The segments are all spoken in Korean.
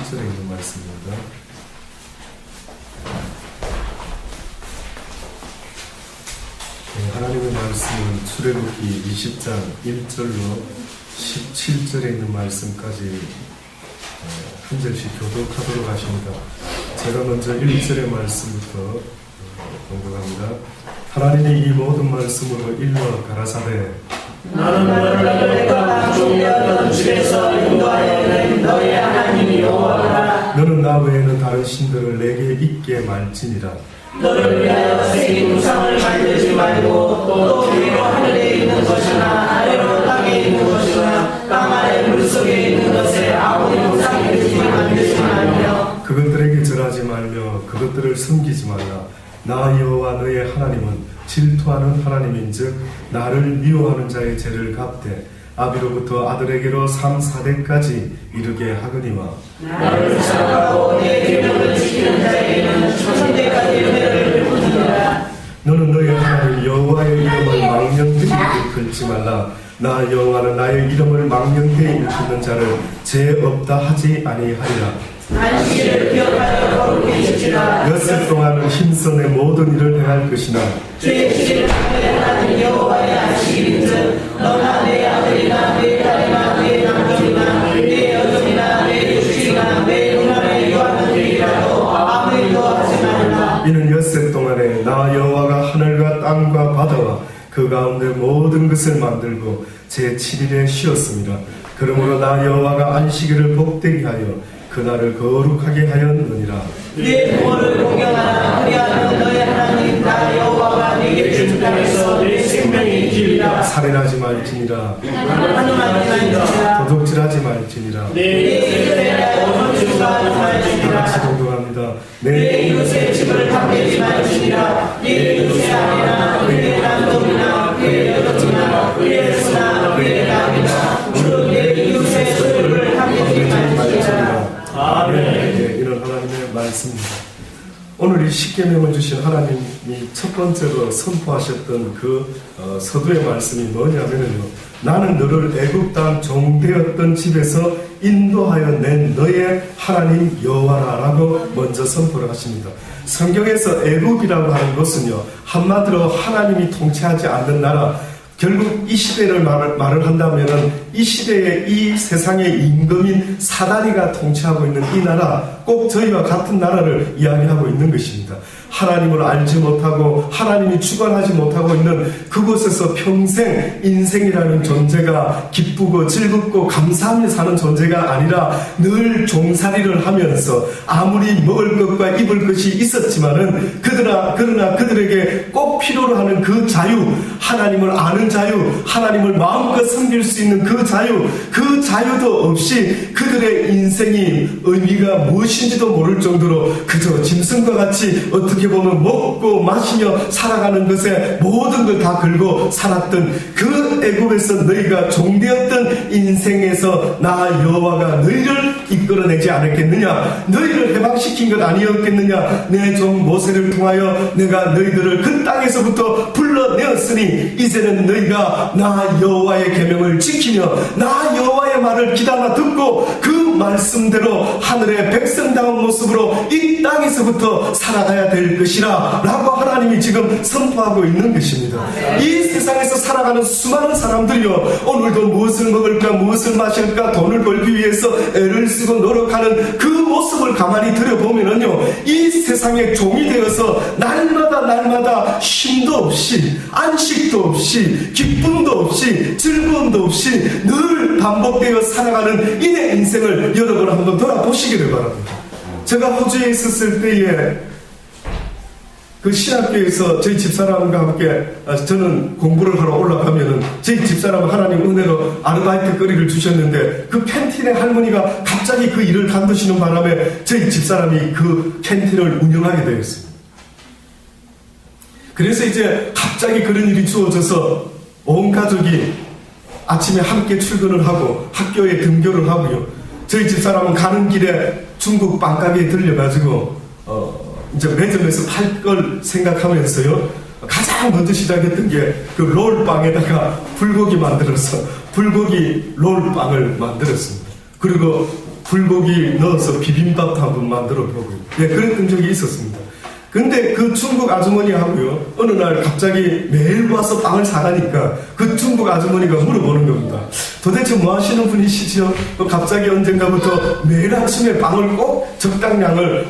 1절에 있는 말씀입니다. 하나님의 말씀은 출애굽기 20장 1절로 17절에 있는 말씀까지 한 절씩 교독하도록 하십니다. 제가 먼저 1절의 말씀부터 공부합니다. 하나님이 이 모든 말씀으로 일러 가라사대 너는 너를 내가 종되었던 집에서 인도하여낸 너의 하나님 여호와라. 너는 나 외에는 다른 신들을 내게 있게 말지니라. 너를 위하여 새긴 우상을 만들지 말고 또 위로 하늘에 있는 것이나 아래로 땅에 있는 것이나 땅 아래 물속에 있는 것에 아무리 우상이 만들지 말며 그것들에게 절하지 말며 그것들을 섬기지 말라. 나 여호와 너의 하나님은 질투하는 하나님인즉 나를 미워하는 자의 죄를 갚되 아비로부터 아들에게로 3, 4대까지 이르게 하거니와 나를 사랑하고 내 계명을 지키는 자에게는 천대까지 은혜를 베푸니라. 너는 너의 하나님 여호와의 이름을 망령되이 일컫지 말라. 나 여호와는 나의 이름을 망령되이 일컫는 자를 죄 없다 하지 아니하리라. 안식일을 기억하여 거룩히 지키라. 엿새 동안은 힘써 내 모든 일을 행할 것이나 주의 주를 하나님 여호와의 안식일인즉 너나 내 아들이나 내 딸이나 내 남편이나 내 여종이나 내 육주이나 내 누나를 유하는 일이라도 아무 일도 하지 말라. 이는 엿새 동안에 나 여호와가 하늘과 땅과 바다와 그 가운데 모든 것을 만들고 제7일에 쉬었습니다. 그러므로 나 여호와가 안식일을 복되게 하여 그날을 거룩하게 하였느니라. 네 부모를 공경하라. 그리하면 너의 하나님 나 여호와가 네게 준 땅에서 내 생명이 길리라. 살인하지 말지니라. 하나님하지 말지니라. 도둑질하지 말지니라. 내 이웃에 대하여 거짓말하지 다 말지니라. 같이 동동합니다. 내 이웃의 집을 탐내지 말지니라. 내 이웃의 아내나 그의 남동이나 그의 여종이나 그의 소나 그의 남이나 주 내 이웃의 소유를 탐내지 말지니라. 아멘. 이런 하나님의 말씀입니다. 오늘 이 십계명을 주신 하나님이 첫 번째로 선포하셨던 그 서두의 말씀이 뭐냐면요, 나는 너를 애굽 땅 종되었던 집에서 인도하여 낸 너의 하나님 여호와라라고 먼저 선포를 하십니다. 성경에서 애굽이라고 하는 것은요, 한마디로 하나님이 통치하지 않는 나라, 결국 이 시대를 말을 한다면은 이 시대의 이 세상의 임금인 사다리가 통치하고 있는 이 나라, 꼭 저희와 같은 나라를 이야기하고 있는 것입니다. 하나님을 알지 못하고 하나님이 주관하지 못하고 있는 그곳에서 평생 인생이라는 존재가 기쁘고 즐겁고 감사하며 사는 존재가 아니라 늘 종살이를 하면서 아무리 먹을 것과 입을 것이 있었지만은 그러나 그들에게 꼭 필요로 하는 그 자유, 하나님을 아는 자유, 하나님을 마음껏 섬길 수 있는 그 자유, 그 자유도 없이 그들의 인생이 의미가 무엇인지도 모를 정도로 그저 짐승과 같이 어떻게 보면 먹고 마시며 살아가는 것에 모든 걸 다 걸고 살았던 그 애굽에서 너희가 종되었던 인생에서 나 여호와가 너희를 이끌어내지 않았겠느냐, 너희를 해방시킨 것 아니었겠느냐, 내 종 모세를 통하여 내가 너희들을 그 땅에서부터 불러내었으니 이제는 너희가 나 여호와의 계명을 지키며 나 여호와의 말을 귀담아 듣고 그 말씀대로 하늘의 백성다운 모습으로 이 땅에서부터 살아가야 될 것이라 라고 하나님이 지금 선포하고 있는 것입니다. 이 세상에서 살아가는 수많은 사람들이요, 오늘도 무엇을 먹을까 무엇을 마실까 돈을 벌기 위해서 애를 쓰고 노력하는 그 모습을 가만히 들여보면은요, 이 세상의 종이 되어서 날마다 쉼도 없이 안식도 없이 기쁨도 없이 즐거움도 없이 늘 반복되어 살아가는 이내 인생을 여러분 한번 돌아보시기를 바랍니다. 제가 호주에 있었을 때에 그 신학교에서 저희 집사람과 함께 저는 공부를 하러 올라가면은 저희 집사람은 하나님 은혜로 아르바이트 거리를 주셨는데 그 캔틴의 할머니가 갑자기 그 일을 간두시는 바람에 저희 집사람이 그 캔틴을 운영하게 되었습니다. 그래서 이제 갑자기 그런 일이 주어져서 온 가족이 아침에 함께 출근을 하고 학교에 등교를 하고요. 저희 집사람은 가는 길에 중국 빵가게에 들려가지고 이제 매점에서 팔 걸 생각하면서요, 가장 먼저 시작했던 게 그 롤빵에다가 불고기 만들어서 불고기 롤빵을 만들었습니다. 그리고 불고기 넣어서 비빔밥도 한번 만들어 보고요. 예, 그랬던 적이 있었습니다. 근데 그 중국 아주머니하고요, 어느 날 갑자기 매일 와서 빵을 사가니까 그 중국 아주머니가 물어보는 겁니다. 도대체 뭐 하시는 분이시죠? 갑자기 언젠가부터 매일 아침에 빵을 꼭 적당량을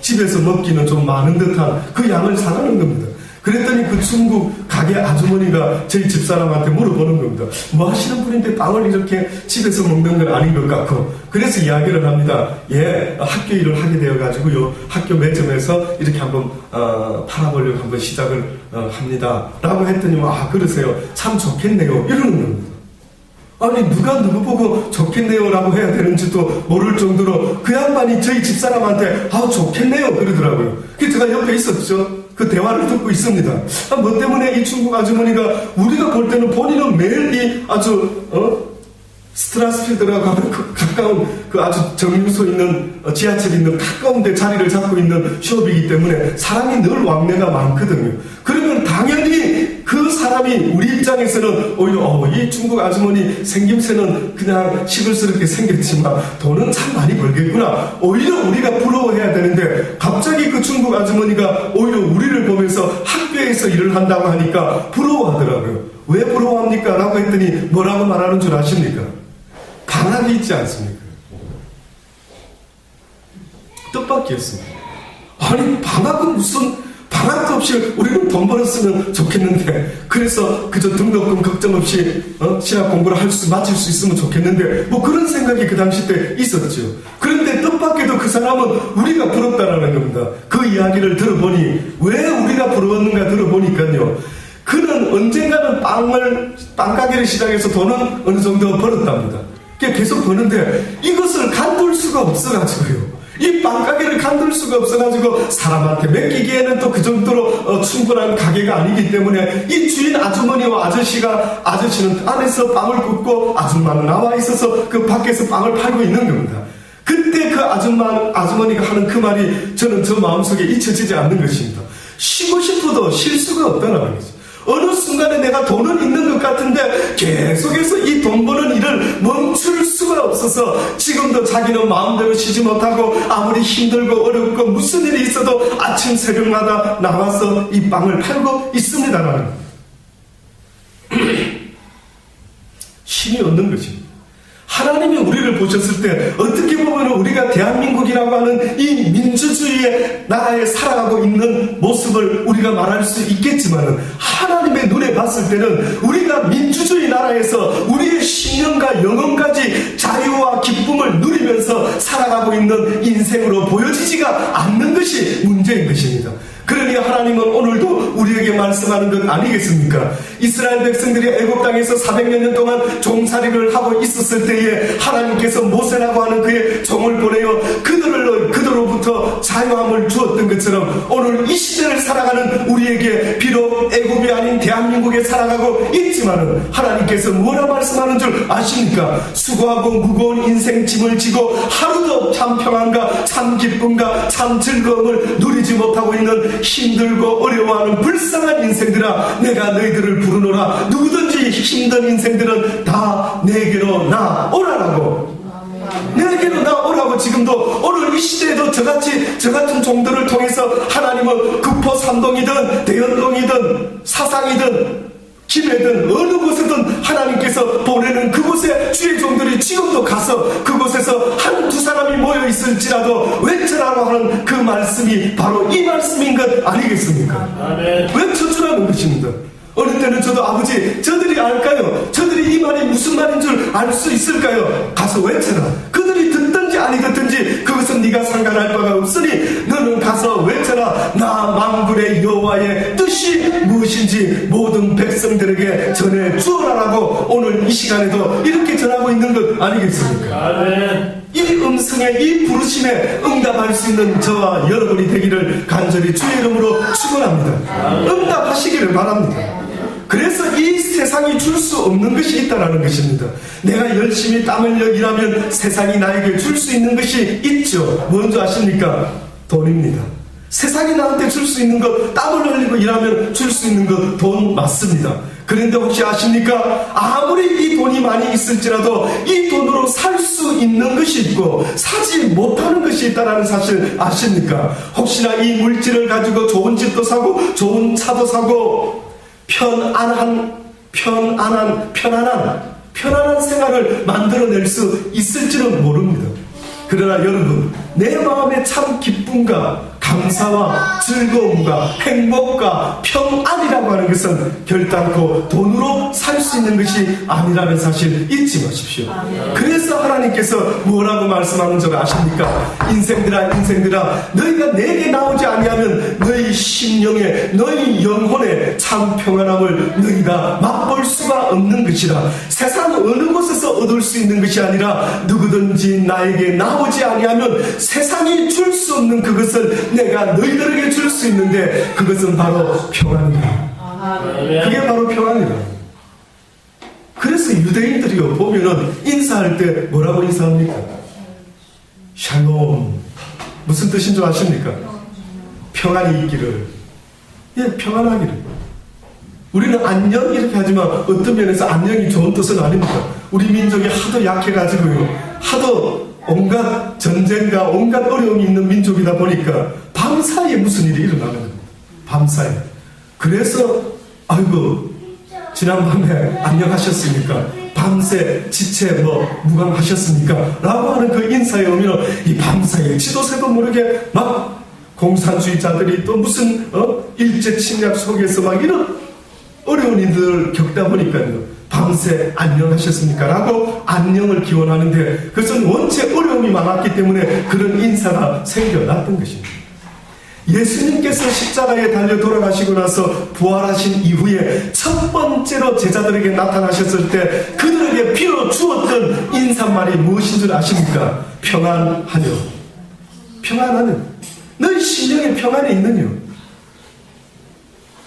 집에서 먹기는 좀 많은 듯한 그 양을 사가는 겁니다. 그랬더니 그 중국 가게 아주머니가 저희 집사람한테 물어보는 겁니다. 뭐 하시는 분인데 빵을 이렇게 집에서 먹는 건 아닌 것 같고. 그래서 이야기를 합니다. 예, 학교 일을 하게 되어가지고요, 학교 매점에서 이렇게 한번 팔아보려고 한번 시작을 합니다 라고 했더니 아, 그러세요, 참 좋겠네요 이러는 겁니다. 아니, 누가 누구 보고 좋겠네요 라고 해야 되는지도 모를 정도로 그 양반이 저희 집사람한테 아, 좋겠네요 그러더라고요. 그래서 제가 옆에 있었죠. 그 대화를 듣고 있습니다. 뭐 때문에 이 중국 아주머니가, 우리가 볼 때는 본인은 매일 이 아주 스트라스필드라고 하는 그 가까운 그 아주 정류소 있는 지하철이 있는 가까운 데 자리를 잡고 있는 쇼업이기 때문에 사람이 늘 왕래가 많거든요. 그러면 당연히 그 사람이 우리 입장에서는 오히려 이 중국 아주머니 생김새는 그냥 시글스럽게 생겼지만 돈은 참 많이 벌겠구나, 오히려 우리가 부러워해야 되는데, 갑자기 그 중국 아주머니가 오히려 우리를 보면서 학교에서 일을 한다고 하니까 부러워하더라고요. 왜 부러워합니까? 라고 했더니 뭐라고 말하는 줄 아십니까? 방학이 있지 않습니까? 뜻밖이었습니다. 아니, 방학은 무슨, 방학도 없이 우리는 돈 벌었으면 좋겠는데, 그래서 그저 등록금 걱정 없이 신학 공부를 마칠 수 있으면 좋겠는데, 뭐 그런 생각이 그 당시 때 있었죠. 그런데 뜻밖에도 그 사람은 우리가 부럽다라는 겁니다. 그 이야기를 들어보니, 왜 우리가 부러웠는가 들어보니까요, 그는 언젠가는 빵가게를 시작해서 돈은 어느 정도 벌었답니다. 계속 버는데 이것을 간둘 수가 없어가지고요, 이 빵가게를 간둘 수가 없어가지고 사람한테 맡기기에는 또 그 정도로 충분한 가게가 아니기 때문에 이 주인 아주머니와 아저씨는 안에서 빵을 굽고 아줌마는 나와 있어서 그 밖에서 빵을 팔고 있는 겁니다. 그때 그 아주머니가 하는 그 말이 저는 저 마음속에 잊혀지지 않는 것입니다. 쉬고 싶어도 쉴 수가 없다는 거죠. 어느 순간에 내가 돈은 있는 것 같은데 계속해서 이 돈 버는 일을 멈출 수가 없어서 지금도 자기는 마음대로 쉬지 못하고 아무리 힘들고 어렵고 무슨 일이 있어도 아침 새벽마다 나와서 이 빵을 팔고 있습니다라는 힘이 없는 것입니다. 하나님이 우리를 보셨을 때 어떻게 보면 우리가 대한민국이라고 하는 이 민주주의의 나라에 살아가고 있는 모습을 우리가 말할 수 있겠지만, 하나님의 눈에 봤을 때는 우리가 민주주의 나라에서 우리의 신념과 영혼까지 자유와 기쁨을 누리면서 살아가고 있는 인생으로 보여지지가 않는 것이 문제인 것입니다. 그러니 하나님은 오늘도 우리에게 말씀하는 것 아니겠습니까? 이스라엘 백성들이 애굽 땅에서 400여 년 동안 종살이를 하고 있었을 때에 하나님께서 모세라고 하는 그의 종을 보내어 그들로부터 자유함을 주었던 것처럼, 오늘 이 시대를 살아가는 우리에게 비록 애굽이 아닌 대한민국에 살아가고 있지만은 하나님께서 뭐라 말씀하는 줄 아십니까? 수고하고 무거운 인생 짐을 지고 하루도 참 평안과 참 기쁨과 참 즐거움을 누리지 못하고 있는 힘들고 어려워하는 불쌍한 인생들아, 내가 너희들을 부르노라. 누구든지 힘든 인생들은 다 내게로 나오라라고, 내게로 나오라고. 지금도 오늘 이 시대에도 저 같은 종들을 통해서 하나님은 급포산동이든 대연동이든 사상이든 김해든 어느 곳에든 하나님께서 보내는 그곳에 주의 종들이 지금도 가서 그곳에서 한두 사람이 모여 있을지라도 외쳐라고 하는 그 말씀이 바로 이 말씀인 것 아니겠습니까? 아멘. 외쳐주라는 것입니다. 어느 때는 저도 아버지, 저들이 알까요? 저들이 이 말이 무슨 말인 줄 알 수 있을까요? 가서 외쳐라. 그들이 듣든지 아니 듣든지 그것은 네가 상관할 바가 없으니 너는 가서 외쳐라. 나 만군의 여호와의 뜻이 무엇인지 모든 백성들에게 전해 주어라라고 오늘 이 시간에도 이렇게 전하고 있는 것 아니겠습니까? 아멘. 이 음성에, 이 부르심에 응답할 수 있는 저와 여러분이 되기를 간절히 주의 이름으로 축원합니다. 응답하시기를 바랍니다. 그래서 이 세상이 줄 수 없는 것이 있다는 것입니다. 내가 열심히 땀 흘려 일하면 세상이 나에게 줄 수 있는 것이 있죠. 뭔지 아십니까? 돈입니다. 세상이 나한테 줄 수 있는 것, 땀을 흘리고 일하면 줄 수 있는 것 돈 맞습니다. 그런데 혹시 아십니까? 아무리 이 돈이 많이 있을지라도 이 돈으로 살 수 있는 것이 있고 사지 못하는 것이 있다는 사실 아십니까? 혹시나 이 물질을 가지고 좋은 집도 사고 좋은 차도 사고 편안한 생활을 만들어낼 수 있을지는 모릅니다. 그러나 여러분, 내 마음에 참 기쁨과 감사와 즐거움과 행복과 평안이라고 하는 것은 결단코 돈으로 살 수 있는 것이 아니라는 사실 잊지 마십시오. 그래서 하나님께서 뭐라고 말씀하는 줄 아십니까? 인생들아 너희가 내게 나오지 아니하면 너희 심령에 너희 영혼에 참 평안함을 너희가 맛볼 수가 없는 것이라. 세상 어느 곳에서 얻을 수 있는 것이 아니라 누구든지 나에게 나오지 아니하면 세상이 줄 수 없는 그것을 내가 너희들에게 줄 수 있는데 그것은 바로 평안이다. 그게 바로 평안이다. 그래서 유대인들이요 보면은 인사할 때 뭐라고 인사합니까? 샬롬. 무슨 뜻인 줄 아십니까? 평안이 있기를. 예, 평안하기를. 우리는 안녕 이렇게 하지만 어떤 면에서 안녕이 좋은 뜻은 아닙니다. 우리 민족이 하도 약해가지고요, 하도 온갖 전쟁과 온갖 어려움이 있는 민족이다 보니까 밤사이에 무슨 일이 일어나는 겁니다. 밤사이에. 그래서 아이고 지난밤에 안녕하셨습니까? 밤새 지체 무강하셨습니까? 라고 하는 그 인사의 의미는 이 밤사이에 지도새도 모르게 막 공산주의자들이 또 무슨 일제 침략 속에서 막 이런 어려운 일들을 겪다 보니까요, 밤새 안녕하셨습니까? 라고 안녕을 기원하는데 그것은 원체 어려움이 많았기 때문에 그런 인사가 생겨났던 것입니다. 예수님께서 십자가에 달려 돌아가시고 나서 부활하신 이후에 첫 번째로 제자들에게 나타나셨을 때 그들에게 비워주었던 인사말이 무엇인 줄 아십니까? 평안하뇨. 평안하뇨. 너희 심령에 평안이 있느뇨.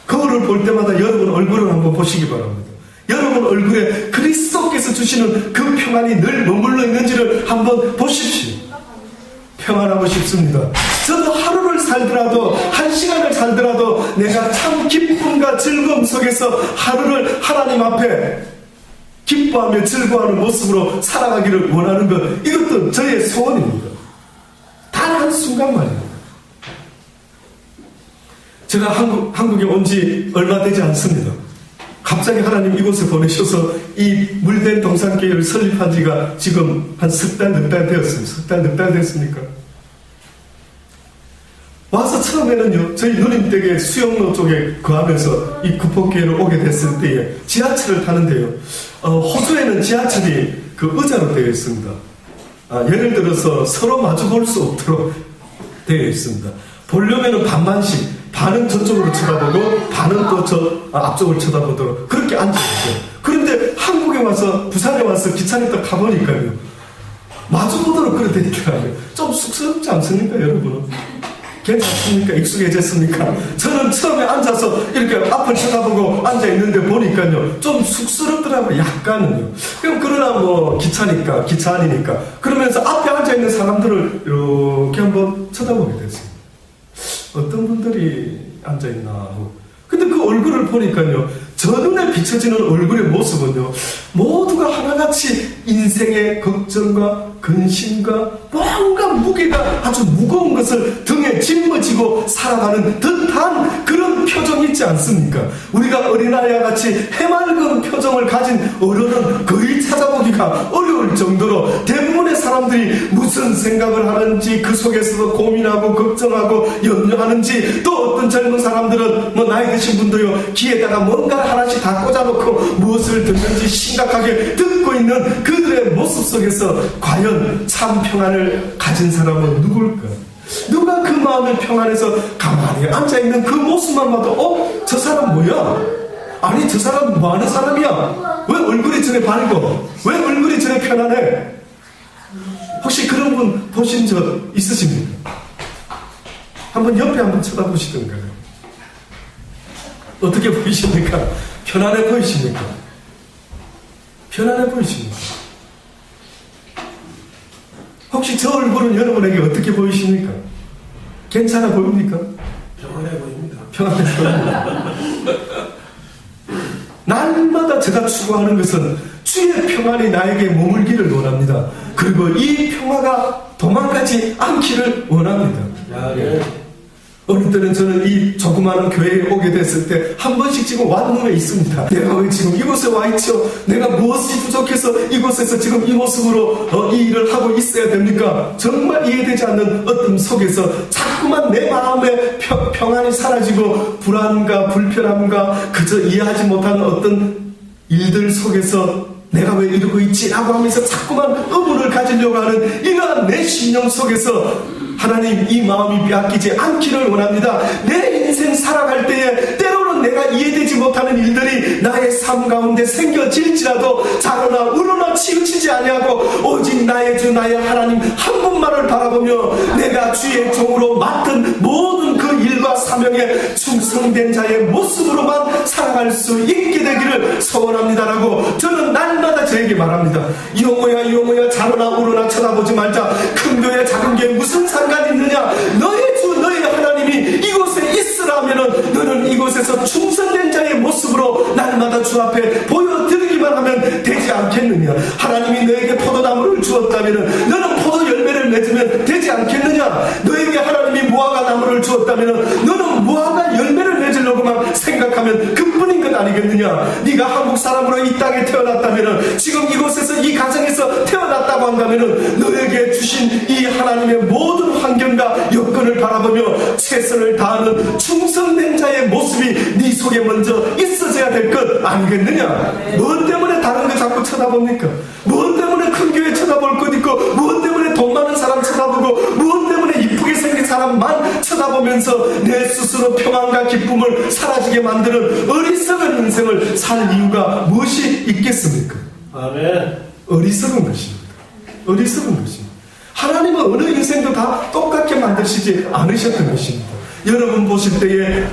거울을 볼 때마다 여러분 얼굴을 한번 보시기 바랍니다. 여러분 얼굴에 그리스도께서 주시는 그 평안이 늘 머물러 있는지를 한번 보십시오. 평안하고 싶습니다. 저도 하루를 살더라도, 한 시간을 살더라도 내가 참 기쁨과 즐거움 속에서 하루를 하나님 앞에 기뻐하며 즐거워하는 모습으로 살아가기를 원하는 것, 이것도 저의 소원입니다. 단 한순간만입니다. 제가 한국에 온 지 얼마 되지 않습니다. 갑자기 하나님 이곳에 보내셔서 이 물된 동산교회를 설립한 지가 지금 한 석 달, 넉 달 되었습니다. 석 달, 넉 달 됐습니까? 와서 처음에는요, 저희 누님댁에 수영로 쪽에 거하면서 이 구폭교회를 오게 됐을 때에 지하철을 타는데요, 호주에는 지하철이 그 의자로 되어 있습니다. 예를 들어서 서로 마주 볼 수 없도록 되어 있습니다. 보려면은 반반씩, 반은 저쪽으로 쳐다보고 반은 또 앞쪽을 쳐다보도록 그렇게 앉아있어요. 그런데 한국에 와서, 부산에 와서 기차를 딱 가보니까요, 마주보도록 그렇게 되더라고요. 좀 쑥스럽지 않습니까, 여러분은? 괜찮습니까? 익숙해졌습니까? 저는 처음에 앉아서 이렇게 앞을 쳐다보고 앉아있는데 보니까요, 좀 쑥스럽더라고요, 약간은요. 그럼 그러나 기차니까, 기차 안이니까. 그러면서 앞에 앉아있는 사람들을 이렇게 한번 쳐다보게 됐어요. 어떤 분들이 앉아있나 하고. 근데 그 얼굴을 보니까요, 저 눈에 비춰지는 얼굴의 모습은요, 모두가 하나같이 인생의 걱정과 근심과 뭔가 무게가 아주 무거운 것을 등에 짊어지고 살아가는 듯한 그런 표정이 있지 않습니까? 우리가 어린아이와 같이 해맑은 표정을 가진 어른은 거의 찾아보기가 어려울 정도로 대부분의 사람들이 무슨 생각을 하는지 그 속에서도 고민하고 걱정하고 염려하는지, 또 어떤 젊은 사람들은 나이 드신 분도요, 귀에다가 뭔가를 하나씩 다 꽂아놓고 무엇을 듣는지 심각하게 듣고 있는 그들의 모습 속에서 과연 참 평안을 가진 사람은 누굴까? 누가 그 마음의 평안에서 가만히 앉아있는 그 모습만 봐도 저 사람 뭐야? 아니 저 사람 뭐하는 사람이야? 왜 얼굴이 저래 밝어? 왜 얼굴이 저래 편안해? 혹시 그런 분 보신 적 있으십니까? 한번 옆에 한번 쳐다보시던가요? 어떻게 보이십니까? 편안해 보이십니까? 편안해 보이십니까? 혹시 저 얼굴은 여러분에게 어떻게 보이십니까? 괜찮아 보입니까? 평안해 보입니다. 평안해 보입니다. 날마다 제가 추구하는 것은 주의 평안이 나에게 머물기를 원합니다. 그리고 이 평화가 도망가지 않기를 원합니다. 어느 때는 저는 이 조그마한 교회에 오게 됐을 때 한 번씩 지금 완문에 있습니다. 내가 왜 지금 이곳에 와 있죠? 내가 무엇이 부족해서 이곳에서 지금 이 모습으로 이 일을 하고 있어야 됩니까? 정말 이해되지 않는 어둠 속에서 자꾸만 내 마음의 평안이 사라지고 불안과 불편함과 그저 이해하지 못하는 어떤 일들 속에서 내가 왜 이러고 있지? 라고 하면서 자꾸만 의문을 가지려고 하는 이러한 내 심령 속에서 하나님 이 마음이 빼앗기지 않기를 원합니다. 내 인생 살아갈 때에 때로는 내가 이해되지 못하는 일들이 나의 삶 가운데 생겨질지라도 자거나 우러나 치우치지 아니하고 오직 나의 주 나의 하나님 한 분만을 바라보며 내가 주의 종으로 맡은 모든 그 일과 사명에 충성된 자의 모습으로만 살아갈 수 있게 되기를 소원합니다라고 저는 날마다 저에게 말합니다. 이용호야 자거나 우러나 쳐다보지 말자. 큰 교회 작은 교회 무슨 상관이 있느냐? 너의 주 너의 하나님이 이곳에 있으라면은 너는 이곳에서 충성된 자의 모습으로 날마다 주 앞에 보여드리기만 하면 되지 않겠느냐? 하나님이 너에게 포도나무를 주었다면은 너는 포도 열매를 맺으면 되지 않겠느냐? 너에게 하나님이 무화과 나무를 주었다면은 너는 무화과 열매를 맺으려고만 생각하면 그뿐인 것 아니겠느냐? 네가 한국 사람으로 이 땅에 태어났다면은 지금 이곳에서 이 가정에서 태어났다고 한다면은 너에게 주신 이 하나님의 모든 환경과 여건을 바라보며 최선을 다하는 충성된 자의 모습이 네 속에 먼저 있어져야 될 것 아니겠느냐? 무엇 때문에 다른 거 자꾸 쳐다봅니까? 무엇 때문에 큰 교회 쳐다볼 것 있고 무엇 때문에 돈 많은 사람 쳐다보고 무엇 때문에 이쁘게 생긴 사람만 쳐다보면서 내 스스로 평안과 기쁨을 사라지게 만드는 어리석은 인생을 살 이유가 무엇이 있겠습니까? 아멘. 어리석은 것입니다. 어리석은 것입니다. 하나님은 어느 인생도 다 똑같게 만드시지 않으셨던 것입니다. 여러분 보실 때에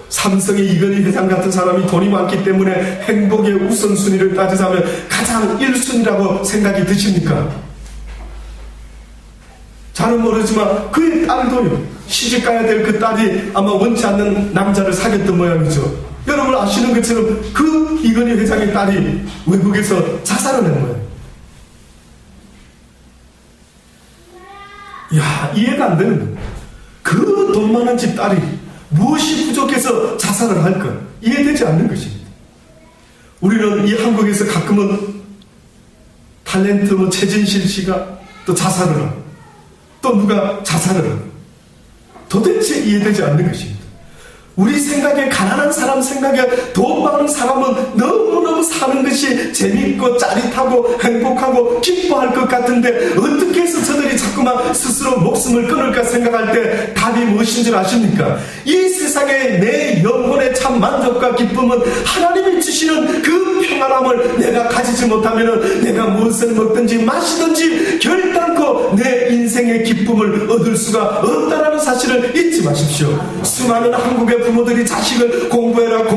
삼성의 이건희 회장 같은 사람이 돈이 많기 때문에 행복의 우선순위를 따지자면 가장 1순위라고 생각이 드십니까? 잘은 모르지만 그의 딸도요, 시집 가야 될 그 딸이 아마 원치 않는 남자를 사귀었던 모양이죠. 여러분 아시는 것처럼 그 이건희 회장의 딸이 외국에서 자살을 한 거예요. 야, 이해가 안 되는 거예요. 그 돈 많은 집 딸이 무엇이 부족해서 자살을 할까? 이해되지 않는 것입니다. 우리는 이 한국에서 가끔은 탤런트 최진실 씨가 또 자살을 하고 또 누가 자살을 하고 도대체 이해되지 않는 것입니다. 우리 생각에 가난한 사람 생각에 돈 많은 사람은 너무너무 사는 것이 재밌고 짜릿하고 행복하고 기뻐할 것 같은데 어떻게 해서 저들이 자꾸만 스스로 목숨을 끊을까 생각할 때 답이 무엇인 줄 아십니까? 이 세상에 내 영혼의 참 만족과 기쁨은 하나님이 주시는 그 평안함을 내가 가지지 못하면 내가 무엇을 먹든지 마시든지 결단코 내 인생의 기쁨을 얻을 수가 없다는 사실을 잊지 마십시오. 수많은 한국의 부모들이 자식을 공부해라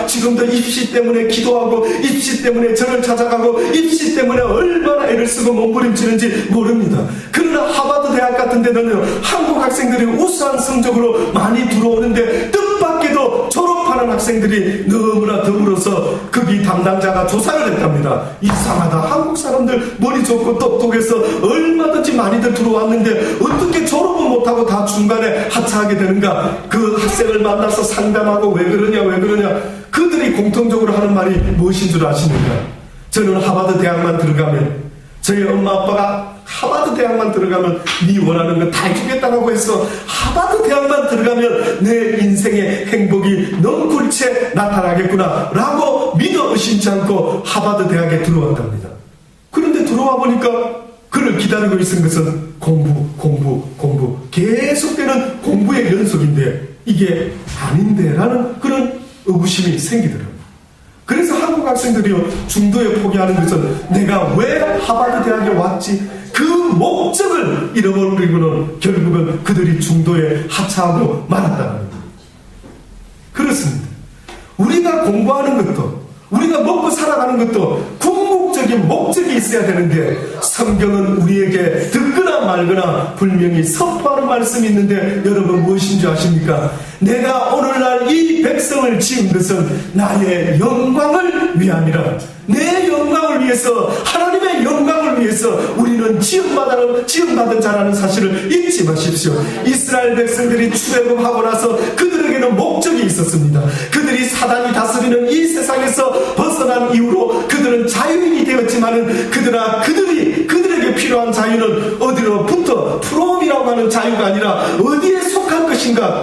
지금도 입시 때문에 기도하고 입시 때문에 절을 찾아가고 입시 때문에 얼마나 애를 쓰고 몸부림치는지 모릅니다. 그러나 하버드 대학 같은 데는요, 한국 학생들이 우수한 성적으로 많이 들어오는데 뜻밖에도 졸업하는 학생들이 너무나 더불어서 거기 담당자가 조사를 했답니다. 이상하다, 한국 사람들 머리 좋고 똑똑해서 얼마든지 많이들 들어왔는데 어떻게 졸업은 못하고 다 중간에 하차하게 되는가? 그 학생을 만나서 상담하고 왜 그러냐 그들이 공통적으로 하는 말이 무엇인 줄 아십니까? 저는 하버드 대학만 들어가면, 저희 엄마 아빠가 하버드 대학만 들어가면 네 원하는 거 다 해주겠다고 해서 하버드 대학만 들어가면 내 인생의 행복이 넝굴채 나타나겠구나 라고 믿어 의심치 않고 하버드 대학에 들어왔답니다. 그런데 들어와 보니까 그를 기다리고 있는 것은 공부 계속되는 공부의 연속인데 이게 아닌데 라는 그런 의구심이 생기더라고요. 그래서 한국 학생들이요, 중도에 포기하는 것은 내가 왜 하버드 대학에 왔지? 그 목적을 잃어버리고는 결국은 그들이 중도에 하차하고 말았다는 겁니다. 그렇습니다. 우리가 공부하는 것도, 우리가 먹고 살아가는 것도 궁극적인 구체적인 목적이 있어야 되는데 성경은 우리에게 듣거나 말거나 분명히 선포하는 말씀이 있는데 여러분 무엇인 줄 아십니까? 내가 오늘날 이 백성을 지은 것은 나의 영광을 위함이라. 내 영광을 위해서, 하나님의 영광을 위해서 우리는 지음받은 자라는 사실을 잊지 마십시오. 이스라엘 백성들이 출애굽하고 나서 그들에게는 목적이 있었습니다. 그들이 사단이 다스리는 이 세상에서 벗어난 이후로 그들은 자유인이 되었지만은 그들에게 필요한 자유는 어디로부터 프롬이라고 하는 자유가 아니라 어디에 속할 것인가,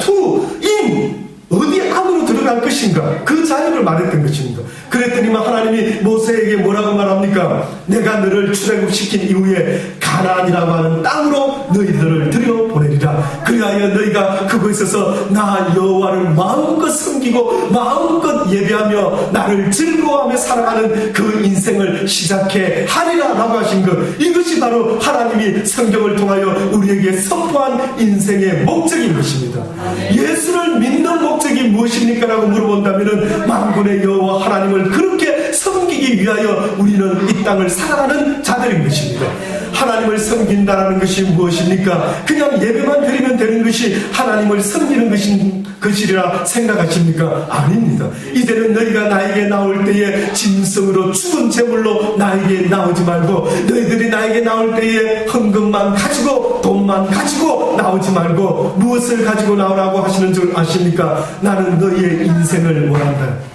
어디 안으로 들어갈 것인가, 그 자유를 말했던 것입니다. 그랬더니만 하나님이 모세에게 뭐라고 말합니까? 내가 너를 출애굽시킨 이후에 가나안이라고 하는 땅으로 너희들을 들여보내리라. 그리하여 너희가 그곳에서 나 여호와를 마음껏 섬기고 마음껏 예배하며 나를 즐거워하며 살아가는 그 인생을 시작해 하리라 라고 하신 것, 이것이 바로 하나님이 성경을 통하여 우리에게 선포한 인생의 목적인 것입니다. 예수를 믿는 목적이 무엇입니까? 라고 물어본다면 만군의 여호와 하나님을 그렇게 섬기기 위하여 우리는 이 땅을 살아가는 자들인 것입니다. 하나님을 섬긴다라는 것이 무엇입니까? 그냥 예배만 드리면 되는 것이 하나님을 섬기는 것이라 생각하십니까? 아닙니다. 이제는 너희가 나에게 나올 때에 짐승으로 죽은 제물로 나에게 나오지 말고, 너희들이 나에게 나올 때에 헌금만 가지고 돈만 가지고 나오지 말고 무엇을 가지고 나오라고 하시는 줄 아십니까? 나는 너희의 인생을 원한다.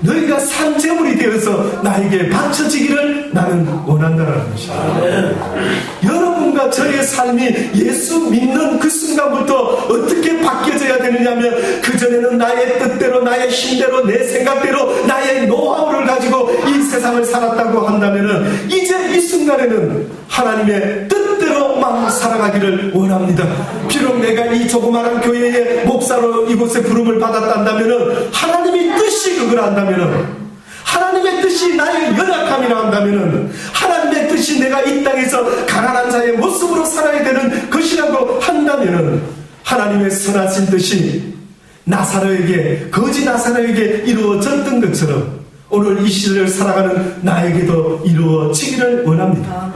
너희가 산재물이 되어서 나에게 바쳐지기를 나는 원한다는 것입니다. 여러분과 저의 삶이 예수 믿는 그 순간부터 어떻게 바뀌어져야 되느냐면, 그전에는 나의 뜻대로, 나의 힘대로, 내 생각대로, 나의 노하우를 가지고 이 세상을 살았다고 한다면 이제 이 순간에는 하나님의 뜻대로만 살아가기를 원합니다. 비록 내가 이 조그마한 교회의 목사로 이곳에 부름을 받았다면, 하나님의 뜻이 그걸 한다면, 하나님의 뜻이 나의 연약함이라 한다면, 하나님의 뜻이 내가 이 땅에서 가난한 자의 모습으로 살아야 되는 것이라고 한다면, 하나님의 선하신 뜻이 거지 나사로에게 이루어졌던 것처럼 오늘 이 시대를 살아가는 나에게도 이루어지기를 원합니다.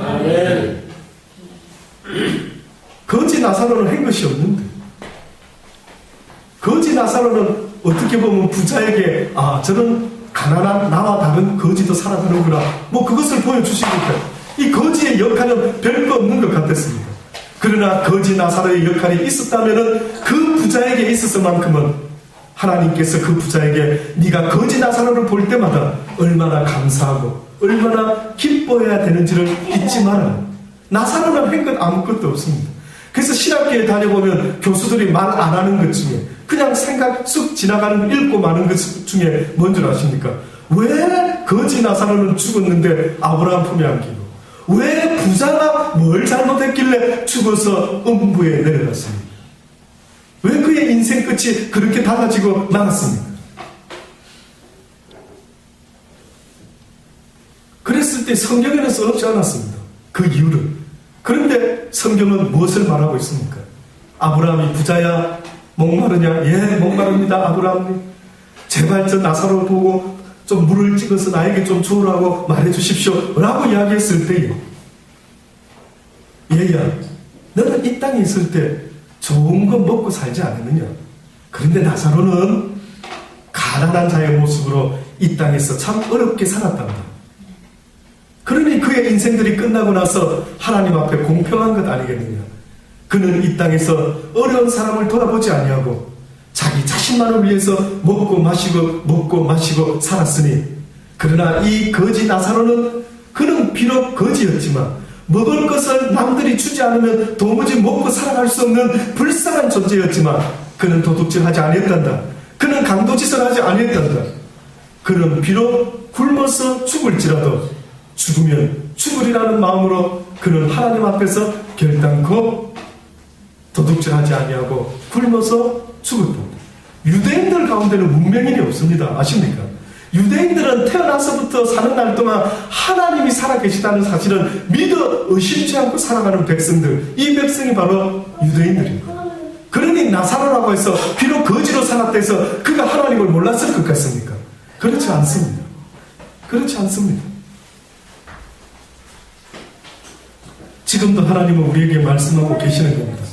거지 나사로는 한 것이 없는데, 거지 나사로는 어떻게 보면 부자에게 저는 가난한 나와 다른 거지도 살아가는구나, 그것을 보여주시니까 이 거지의 역할은 별거 없는 것 같았습니다. 그러나 거지 나사로의 역할이 있었다면 그 부자에게 있어서만큼은 하나님께서 그 부자에게 네가 거지 나사로를 볼 때마다 얼마나 감사하고 얼마나 기뻐해야 되는지를 잊지 마라. 나사로는 한 것 아무것도 없습니다. 그래서 신학교에 다녀보면 교수들이 말 안 하는 것 중에, 그냥 생각 쑥 지나가는, 읽고 마는 것 중에 뭔 줄 아십니까? 왜 거지 나사로는 죽었는데 아브라함 품에 안기고, 왜 부자가 뭘 잘못했길래 죽어서 음부에 내려갔습니까? 왜 그의 인생 끝이 그렇게 달라지고 나갔습니까? 그랬을 때 성경에는 써놓지 않았습니다. 그 이유를. 그런데 성경은 무엇을 말하고 있습니까? 아브라함이 부자야? 목마르냐? 예, 목마릅니다, 아브라함님. 제발 저 나사로 보고 좀 물을 찍어서 나에게 좀 주우라고 말해주십시오 라고 이야기했을 때에, 얘야, 너는 이 땅에 있을 때 좋은 거 먹고 살지 않았느냐? 그런데 나사로는 가난한 자의 모습으로 이 땅에서 참 어렵게 살았단다. 그러니 그의 인생들이 끝나고 나서 하나님 앞에 공평한 것 아니겠느냐? 그는 이 땅에서 어려운 사람을 돌아보지 아니하고 자기 자신만을 위해서 먹고 마시고 살았으니, 그러나 이 거지 나사로는, 그는 비록 거지였지만 먹을 것을 남들이 주지 않으면 도무지 먹고 살아갈 수 없는 불쌍한 존재였지만 그는 도둑질하지 아니했단다. 그는 강도짓을 하지 아니했단다. 그는 비록 굶어서 죽을지라도 죽으면 죽으리라는 마음으로 그는 하나님 앞에서 결단코 도둑질하지 아니하고 굶어서 죽었다. 유대인들 가운데는 문명인이 없습니다. 아십니까? 유대인들은 태어나서부터 사는 날 동안 하나님이 살아계시다는 사실을 믿어 의심치 않고 살아가는 백성들, 이 백성이 바로 유대인들입니다. 그러니 나사로라고 해서 비록 거지로 살았다 해서 그가 하나님을 몰랐을 것 같습니까? 그렇지 않습니다. 그렇지 않습니다. 지금도 하나님은 우리에게 말씀하고 계시는 겁니다.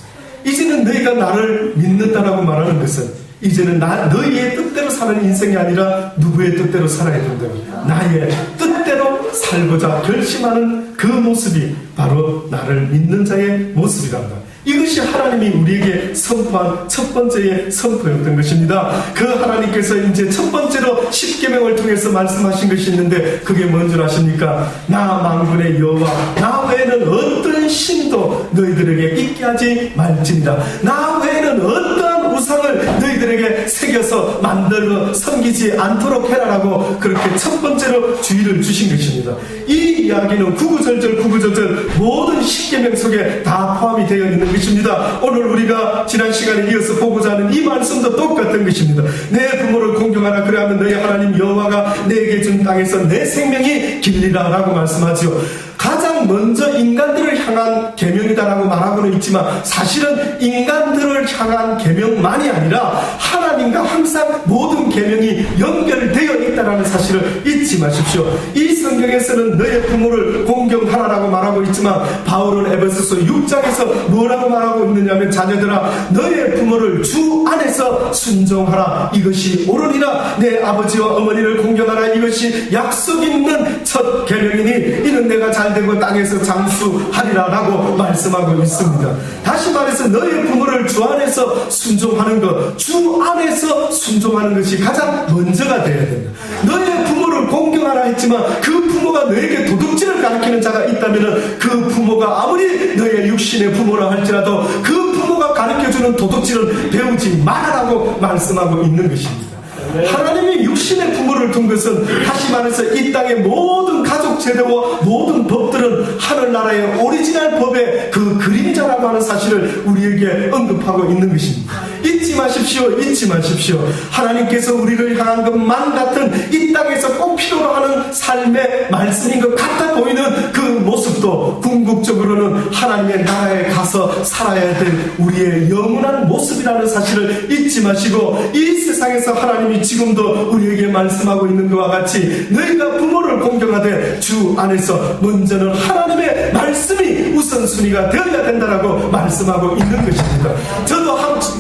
이제는 너희가 나를 믿는다라고 말하는 것은 이제는 너희의 뜻대로 사는 인생이 아니라 누구의 뜻대로 살아야 된다. 나의 뜻대로 살고자 결심하는 그 모습이 바로 나를 믿는 자의 모습이란다. 이것이 하나님이 우리에게 선포한 첫 번째의 선포였던 것입니다. 그 하나님께서 이제 첫 번째로 십계명을 통해서 말씀하신 것이 있는데 그게 뭔지 아십니까? 나 만군의 여호와 나 외에는 어떤 신도 너희들에게 있게 하지 말지니라. 나 외에는 어떤 우상을 너희들에게 새겨서 만들어 섬기지 않도록 해라라고 그렇게 첫 번째로 주의를 주신 것입니다. 이 이야기는 구구절절 모든 십계명 속에 다 포함이 되어 있는 것입니다. 오늘 우리가 지난 시간에 이어서 보고자 하는 이 말씀도 똑같은 것입니다. 내 부모를 공경하라. 그래야면 너희 하나님 여호와가 내게 준 땅에서 내 생명이 길리라 라고 말씀하죠. 가장 먼저 인간들을 향한 계명이다라고 말하고는 있지만 사실은 인간들을 향한 계명만이 아니라 하나님과 항상 모든 계명이 연결되어 있다는 사실을 잊지 마십시오. 이 성경에서는 너의 부모를 공경하라라고 말하고 있지만 바울은 에베소서 6장에서 뭐라고 말하고 있느냐면 자녀들아 너의 부모를 주 안에서 순종하라. 이것이 옳으니라. 내 아버지와 어머니를 공경하라. 이것이 약속 있는 첫 계명이니 이는 내가 잘되고 땅에서 장수하리라 라고 말씀하고 있습니다. 다시 말해서 너의 부모를 주 안에서 순종하는 것, 주 안에서 순종하는 것이 가장 먼저가 되어야 된다. 너의 부모를 공경하라 했지만 그 부모가 너에게 도둑질을 가르치는 자가 있다면 그 부모가 아무리 너의 육신의 부모라 할지라도 그 부모가 가르쳐주는 도둑질은 배우지 말아라고 말씀하고 있는 것입니다. 하나님이 육신의 부모를 둔 것은 다시 말해서 이 땅의 모든 가족 제도와 모든 법들은 하늘나라의 오리지널 법의 그 그림자라고 하는 사실을 우리에게 언급하고 있는 것입니다. 잊지 마십시오. 하나님께서 우리를 향한 것만 같은 이 땅에서 꼭 필요로 하는 삶의 말씀인 것 같아 보이는 그 모습도 궁극적으로는 하나님의 나라에 가서 살아야 될 우리의 영원한 모습이라는 사실을 잊지 마시고 이 세상에서 하나님이 지금도 우리에게 말씀하고 있는 것과 같이 너희가 부모를 공경하되 주 안에서 먼저는 하나님의 말씀이 우선순위가 되어야 된다라고 말씀하고 있는 것입니다. 저도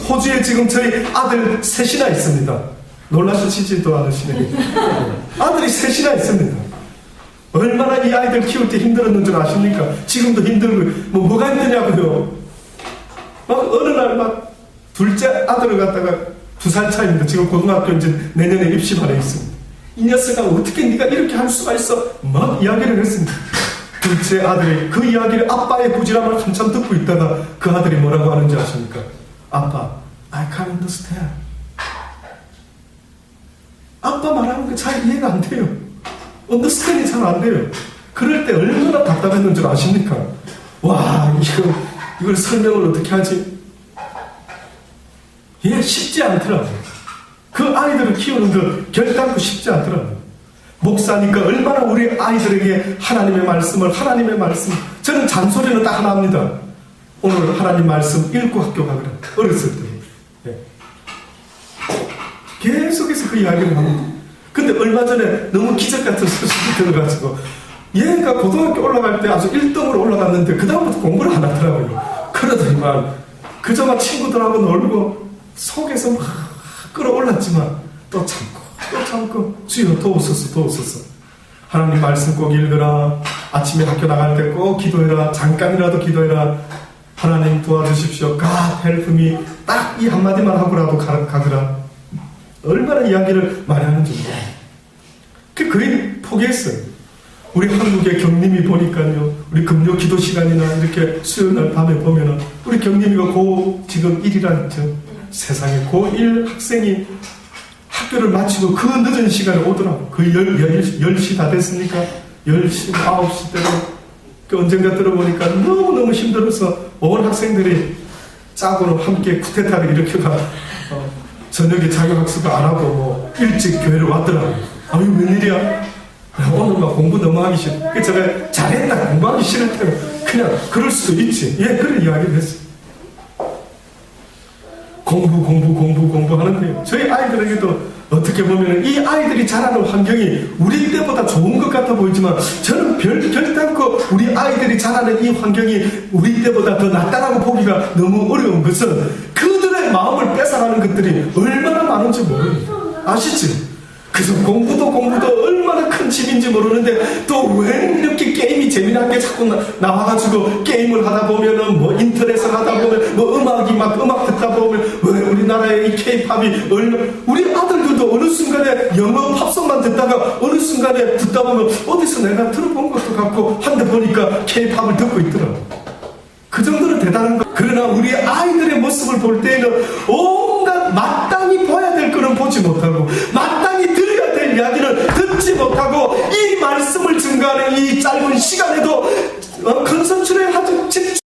호주에 지금 저희 아들 셋이나 있습니다. 놀라시지도 않으시네. 아들이 셋이나 있습니다. 얼마나 이 아이들 키울 때 힘들었는 줄 아십니까? 지금도 힘들고 뭐가 힘드냐고요. 어느 날 둘째 아들을 갖다가 2살 차이입니다. 지금 고등학교 이제 내년에 입시반에 있습니다. 이 녀석아 어떻게 네가 이렇게 할 수가 있어? 막 이야기를 했습니다. 둘째 아들이 그 이야기를 아빠의 부지런함을 한참 듣고 있다가 그 아들이 뭐라고 하는지 아십니까? 아빠, I can't understand. 아빠 말하는 게 잘 이해가 안 돼요. understand이 잘 안 돼요. 그럴 때 얼마나 답답했는 줄 아십니까? 와, 이걸 설명을 어떻게 하지? 이게 쉽지 않더라고요. 그 아이들을 키우는 거 결단코 쉽지 않더라고요. 목사니까 얼마나 우리 아이들에게 하나님의 말씀, 저는 잔소리는 딱 하나 합니다. 오늘 하나님 말씀 읽고 학교 가거라. 어렸을 때. 네. 계속해서 그 이야기를 합니다. 근데 얼마 전에 너무 기적 같은 소식이 들어가지고 얘가 고등학교 올라갈 때 아주 1등으로 올라갔는데 그 다음부터 공부를 안 하더라고요. 그러더니만 그저만 친구들하고 놀고 속에서 막 끌어올랐지만 또 참고 주여 도우소서. 하나님 말씀 꼭 읽으라. 아침에 학교 나갈 때 꼭 기도해라. 잠깐이라도 기도해라. 하나님 도와주십시오. God help me. 딱 이 한마디만 하고라도 가더라. 얼마나 이야기를 많이 하는지 몰라요. 그 거의 포기했어요. 우리 한국의 경림이 보니까요. 우리 금요 기도 시간이나 이렇게 수요일날 밤에 보면은 우리 경림이가 지금 1이라 했죠. 세상에 고1 학생이 학교를 마치고 그 늦은 시간에 오더라고. 거의 10시 다 됐으니까 10시, 9시 때로 언젠가 들어보니까 너무너무 힘들어서 온 학생들이 짜고는 함께 쿠데타를 일으켜가 저녁에 자격학습을 안 하고 일찍 교회를 왔더라고요. 아유 웬일이야? 오늘 막 공부 너무 하기 싫어. 제가 잘했다 공부하기 싫을 때는 그냥 그럴 수도 있지. 그런 이야기를 했어요. 공부 하는데요. 저희 아이들에게도 어떻게 보면 이 아이들이 자라는 환경이 우리 때보다 좋은 것 같아 보이지만 저는 결단코 우리 아이들이 자라는 이 환경이 우리 때보다 더 낫다라고 보기가 너무 어려운 것은 그들의 마음을 뺏어가는 것들이 얼마나 많은지 모릅니다. 아시죠? 그래서 공부도 얼마나 큰 짐인지 모르는데 또 왜 이렇게 게임이 재미난 게 자꾸 나와가지고 게임을 하다 보면은 뭐 인터넷을 하다 보면 뭐 음악 듣다 보면 왜 우리나라의 이 케이팝이 우리 아들들도 어느 순간에 영어 팝송만 듣다가 어느 순간에 듣다 보면 어디서 내가 들어본 것도 같고 한데 보니까 케이팝을 듣고 있더라고. 그 정도로 대단한 거. 그러나 우리 아이들의 모습을 볼 때에는 온갖 마땅히 봐야 될 거는 보지 못하고 마땅히 들어야 될 이야기는 듣지 못하고 이 말씀을 증거하는 이 짧은 시간에